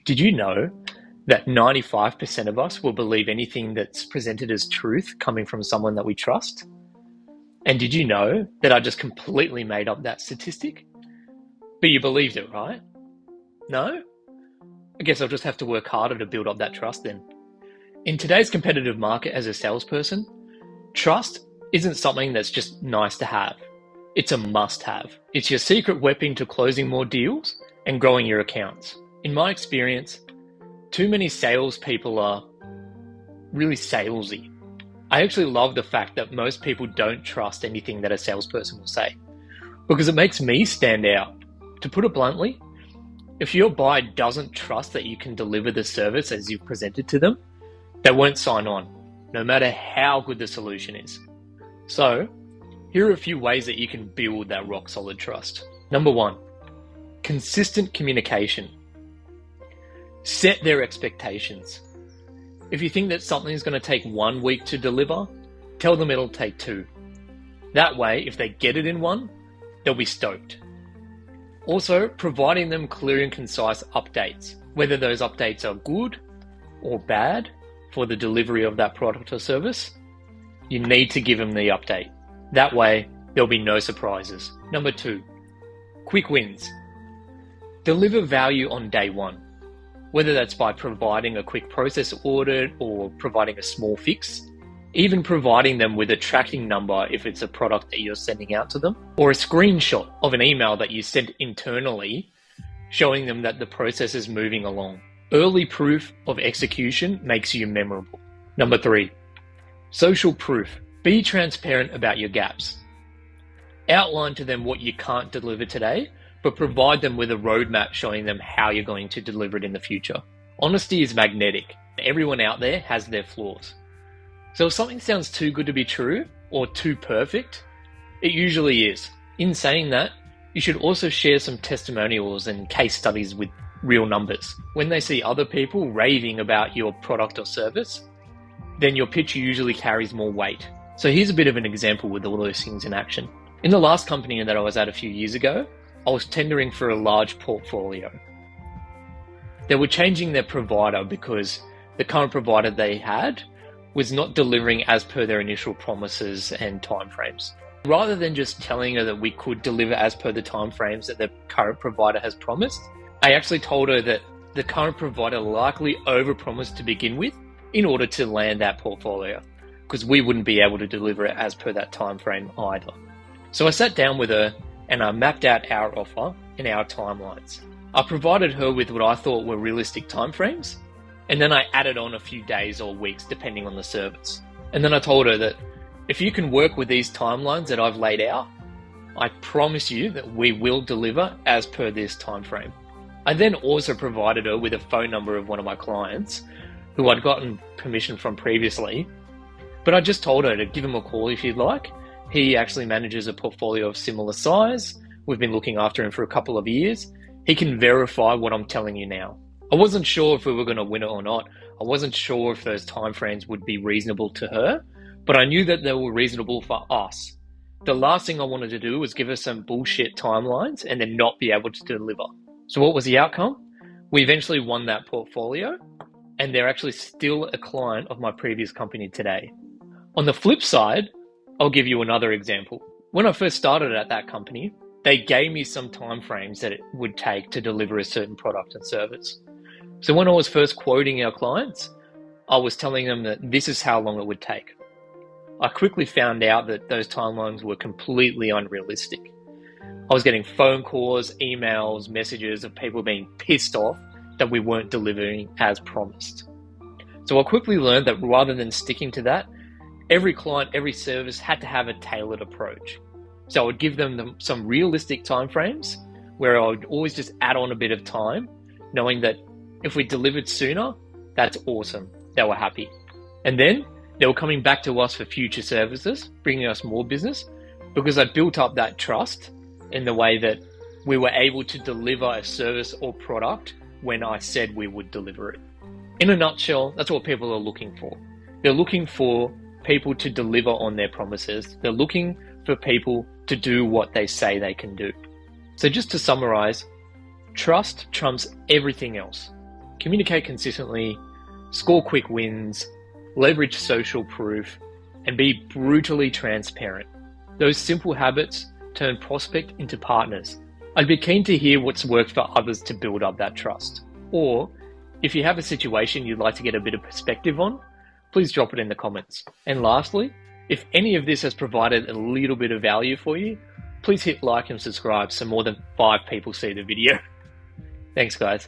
Did you know that 95% of us will believe anything that's presented as truth coming from someone that we trust? And did you know that I just completely made up that statistic? But you believed it, right? No? I guess I'll just have to work harder to build up that trust then. In today's competitive market as a salesperson, trust isn't something that's just nice to have. It's a must-have. It's your secret weapon to closing more deals and growing your accounts. In my experience, too many salespeople are really salesy. I actually love the fact that most people don't trust anything that a salesperson will say, because it makes me stand out. To put it bluntly, if your buyer doesn't trust that you can deliver the service as you've presented to them, they won't sign on, no matter how good the solution is. So, here are a few ways that you can build that rock solid trust. Number 1, consistent communication. Set their expectations. If you think that something is going to take 1 week to deliver, tell them it'll take 2. That way, if they get it in 1, they'll be stoked. Also, providing them clear and concise updates, whether those updates are good or bad for the delivery of that product or service, you need to give them the update. That way, there'll be no surprises. Number 2, quick wins. Deliver value on day 1, whether that's by providing a quick process audit or providing a small fix, even providing them with a tracking number if it's a product that you're sending out to them, or a screenshot of an email that you sent internally showing them that the process is moving along. Early proof of execution makes you memorable. Number 3, social proof. Be transparent about your gaps. Outline to them what you can't deliver today, but provide them with a roadmap showing them how you're going to deliver it in the future. Honesty is magnetic. Everyone out there has their flaws. So if something sounds too good to be true or too perfect, it usually is. In saying that, you should also share some testimonials and case studies with real numbers. When they see other people raving about your product or service, then your pitch usually carries more weight. So here's a bit of an example with all those things in action. In the last company that I was at a few years ago, I was tendering for a large portfolio. They were changing their provider because the current provider they had was not delivering as per their initial promises and timeframes. Rather than just telling her that we could deliver as per the timeframes that the current provider has promised, I actually told her that the current provider likely overpromised to begin with in order to land that portfolio, because we wouldn't be able to deliver it as per that timeframe either. So I sat down with her and I mapped out our offer and our timelines. I provided her with what I thought were realistic timeframes, and then I added on a few days or weeks depending on the service. And then I told her that if you can work with these timelines that I've laid out, I promise you that we will deliver as per this timeframe. I then also provided her with a phone number of one of my clients who I'd gotten permission from previously, but I just told her to give him a call if you'd like. He actually manages a portfolio of similar size. We've been looking after him for a couple of years. He can verify what I'm telling you now. I wasn't sure if we were going to win it or not. I wasn't sure if those timeframes would be reasonable to her, but I knew that they were reasonable for us. The last thing I wanted to do was give her some bullshit timelines and then not be able to deliver. So what was the outcome? We eventually won that portfolio, and they're actually still a client of my previous company today. On the flip side, I'll give you another example. When I first started at that company, they gave me some timeframes that it would take to deliver a certain product and service. So when I was first quoting our clients, I was telling them that this is how long it would take. I quickly found out that those timelines were completely unrealistic. I was getting phone calls, emails, messages of people being pissed off that we weren't delivering as promised. So I quickly learned that rather than sticking to that, every client, every service had to have a tailored approach. So I would give them some realistic timeframes where I would always just add on a bit of time, knowing that if we delivered sooner, that's awesome. They were happy. And then they were coming back to us for future services, bringing us more business, because I built up that trust in the way that we were able to deliver a service or product when I said we would deliver it. In a nutshell, that's what people are looking for. They're looking for people to deliver on their promises. They're looking for people to do what they say they can do. So just to summarize, trust trumps everything else. communicate consistently, score quick wins, leverage social proof, and be brutally transparent. Those simple habits turn prospect into partners. I'd be keen to hear what's worked for others to build up that trust. Or if you have a situation you'd like to get a bit of perspective on, please drop it in the comments. And lastly, if any of this has provided a little bit of value for you, please hit like and subscribe so more than 5 people see the video. Thanks, guys.